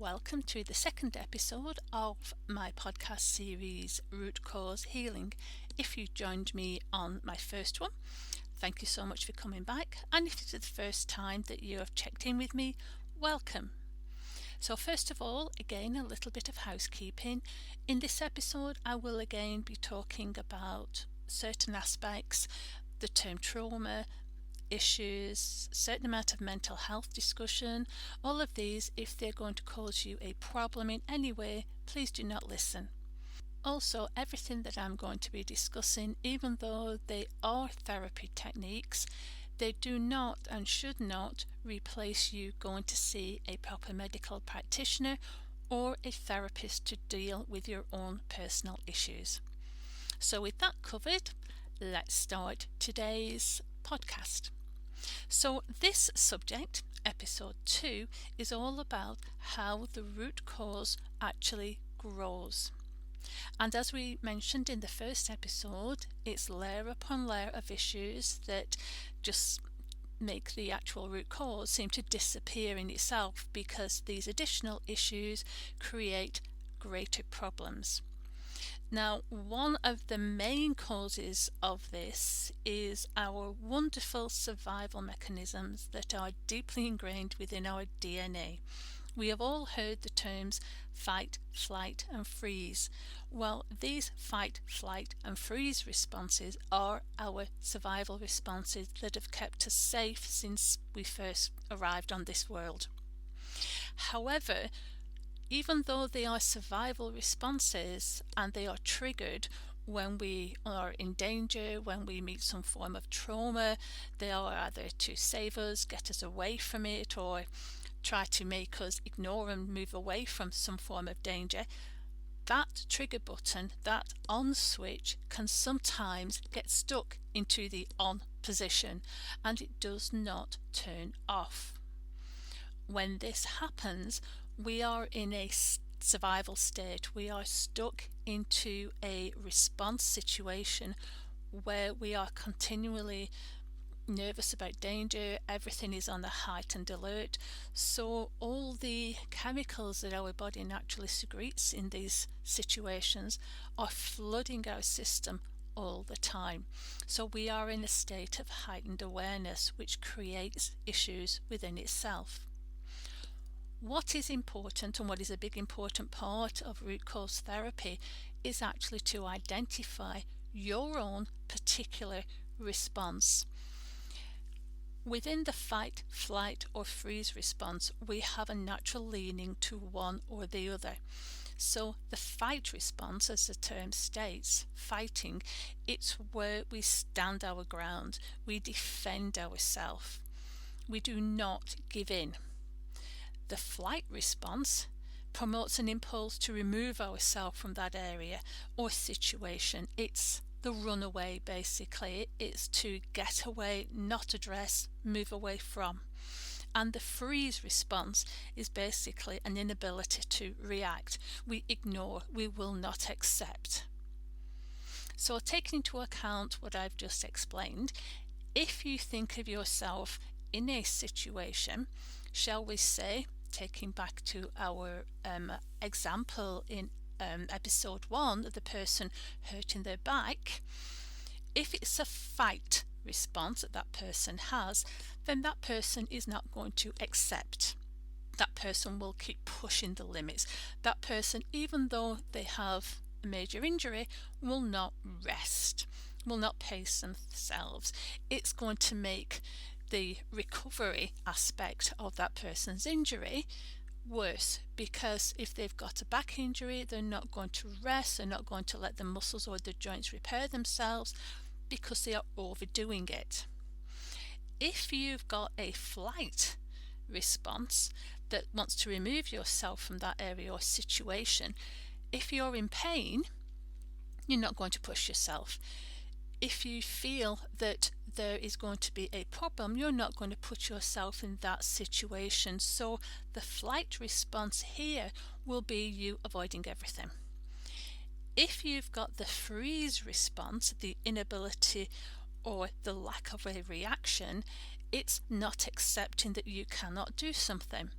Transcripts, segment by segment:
welcome to the second episode of my podcast series Root Cause Healing. If you joined me on my first one, thank you so much for coming back, and if it's the first time that you have checked in with me, welcome. So first of all, again, a little bit of housekeeping. In this episode, I will again be talking about certain aspects, the term trauma, issues, certain amount of mental health discussion. All of these, if they're going to cause you a problem in any way, please do not listen. Also, everything that I'm going to be discussing, even though they are therapy techniques, they do not and should not replace you going to see a proper medical practitioner or a therapist to deal with your own personal issues. So with that covered, let's start today's podcast. So this subject, episode 2, is all about how the root cause actually grows. And as we mentioned in the first episode, it's layer upon layer of issues that just make the actual root cause seem to disappear in itself, because these additional issues create greater problems. Now, one of the main causes of this is our wonderful survival mechanisms that are deeply ingrained within our DNA. We have all heard the terms fight, flight and freeze. Well, these fight, flight and freeze responses are our survival responses that have kept us safe since we first arrived on this world. However, even though they are survival responses and they are triggered when we are in danger, when we meet some form of trauma, they are either to save us, get us away from it, or try to make us ignore and move away from some form of danger. That trigger button, that on switch, can sometimes get stuck into the on position and it does not turn off. When this happens, we are in a survival state. We are stuck into a response situation where we are continually nervous about danger. Everything is on a heightened alert. So all the chemicals that our body naturally secretes in these situations are flooding our system all the time. So we are in a state of heightened awareness, which creates issues within itself. What is important, and what is a big important part of root cause therapy, is actually to identify your own particular response. Within the fight, flight or freeze response, we have a natural leaning to one or the other. So the fight response, as the term states, fighting, it's where we stand our ground, we defend ourselves, we do not give in. The flight response promotes an impulse to remove ourselves from that area or situation. It's the runaway, basically. It's to get away, not address, move away from. And the freeze response is basically an inability to react. We ignore, we will not accept. So taking into account what I've just explained, if you think of yourself in a situation, shall we say, taking back to our example in episode 1 of the person hurting their back, if it's a fight response that person has, then that person is not going to accept. That person will keep pushing the limits. That person, even though they have a major injury, will not rest, will not pace themselves. It's going to make the recovery aspect of that person's injury worse, because if they've got a back injury, they're not going to rest, they're not going to let the muscles or the joints repair themselves because they are overdoing it. If you've got a flight response that wants to remove yourself from that area or situation, if you're in pain, you're not going to push yourself. If you feel that there is going to be a problem, you're not going to put yourself in that situation. So the flight response here will be you avoiding everything. If you've got the freeze response, the inability or the lack of a reaction, it's not accepting that you cannot do something.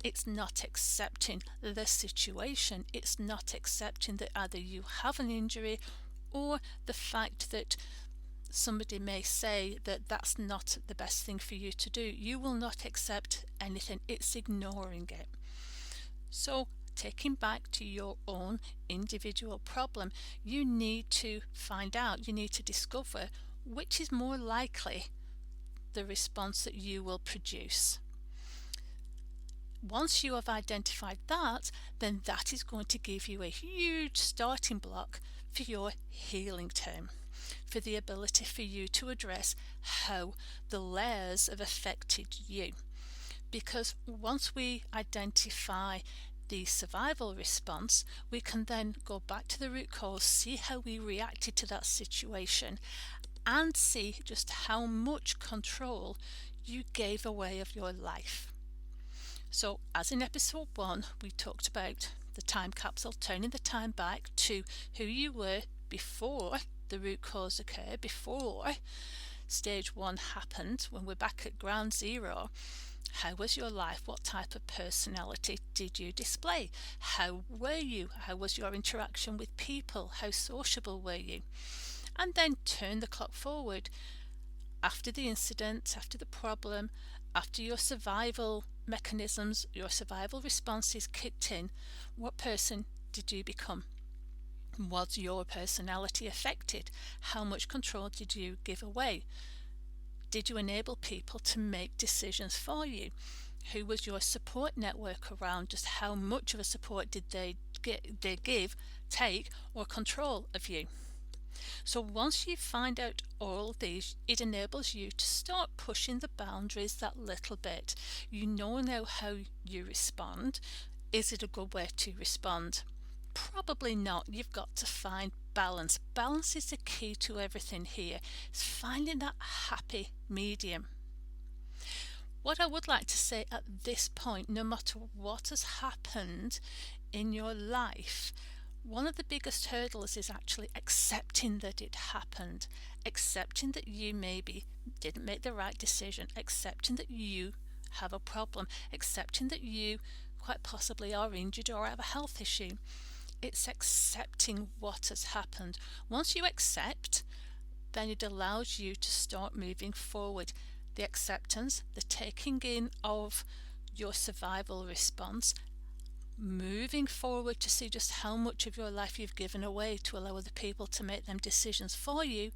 It's not accepting the situation. It's not accepting that either you have an injury or the fact that somebody may say that that's not the best thing for you to do. You will not accept anything. It's ignoring it. So, taking back to your own individual problem, you need to find out, you need to discover which is more likely the response that you will produce. Once you have identified that, then that is going to give you a huge starting block for your healing term, for the ability for you to address how the layers have affected you. Because once we identify the survival response, we can then go back to the root cause, see how we reacted to that situation, and see just how much control you gave away of your life. So, as in episode 1, we talked about the time capsule, turning the time back to who you were before the root cause occurred, before stage 1 happened, when we're back at ground zero. How was your life? What type of personality did you display? How were you? How was your interaction with people? How sociable were you? And then turn the clock forward. After the incident, after the problem, after your survival mechanisms, your survival responses kicked in, what person did you become? Was your personality affected? How much control did you give away? Did you enable people to make decisions for you? Who was your support network around? Just how much of a support did they give, take, or control of you? So once you find out all these, it enables you to start pushing the boundaries that little bit. You know now how you respond. Is it a good way to respond? Probably not. You've got to find balance. Balance is the key to everything here. It's finding that happy medium. What I would like to say at this point, no matter what has happened in your life, one of the biggest hurdles is actually accepting that it happened, accepting that you maybe didn't make the right decision, accepting that you have a problem, accepting that you quite possibly are injured or have a health issue. It's accepting what has happened. Once you accept, then it allows you to start moving forward. The acceptance, the taking in of your survival response, moving forward to see just how much of your life you've given away to allow other people to make them decisions for you,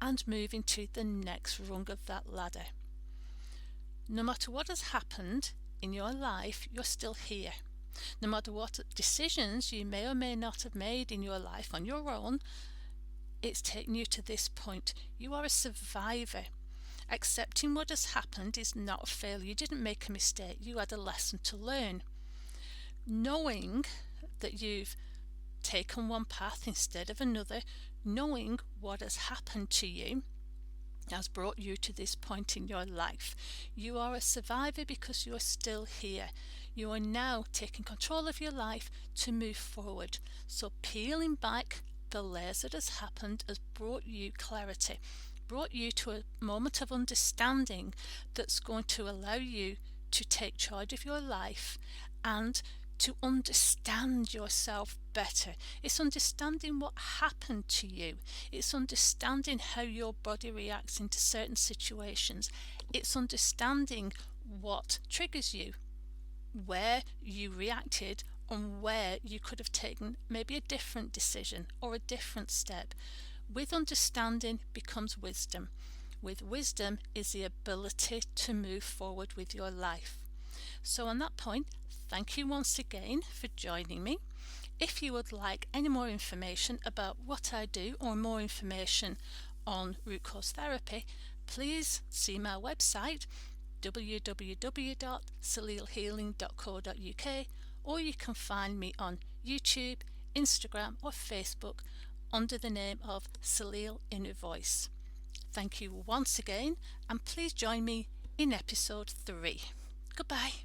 and moving to the next rung of that ladder. No matter what has happened in your life, you're still here. No matter what decisions you may or may not have made in your life on your own, it's taken you to this point. You are a survivor. Accepting what has happened is not a failure. You didn't make a mistake. You had a lesson to learn. Knowing that you've taken one path instead of another, knowing what has happened to you has brought you to this point in your life. You are a survivor because you are still here. You are now taking control of your life to move forward. So peeling back the layers that has happened has brought you clarity, brought you to a moment of understanding that's going to allow you to take charge of your life and to understand yourself better. It's understanding what happened to you. It's understanding how your body reacts into certain situations. It's understanding what triggers you, where you reacted, and where you could have taken maybe a different decision or a different step. With understanding becomes wisdom. With wisdom is the ability to move forward with your life. So on that point, thank you once again for joining me. If you would like any more information about what I do or more information on root cause therapy, please see my website www.soleilhealing.co.uk, or you can find me on YouTube, Instagram or Facebook under the name of Soleil Inner Voice. Thank you once again, and please join me in episode 3. Goodbye.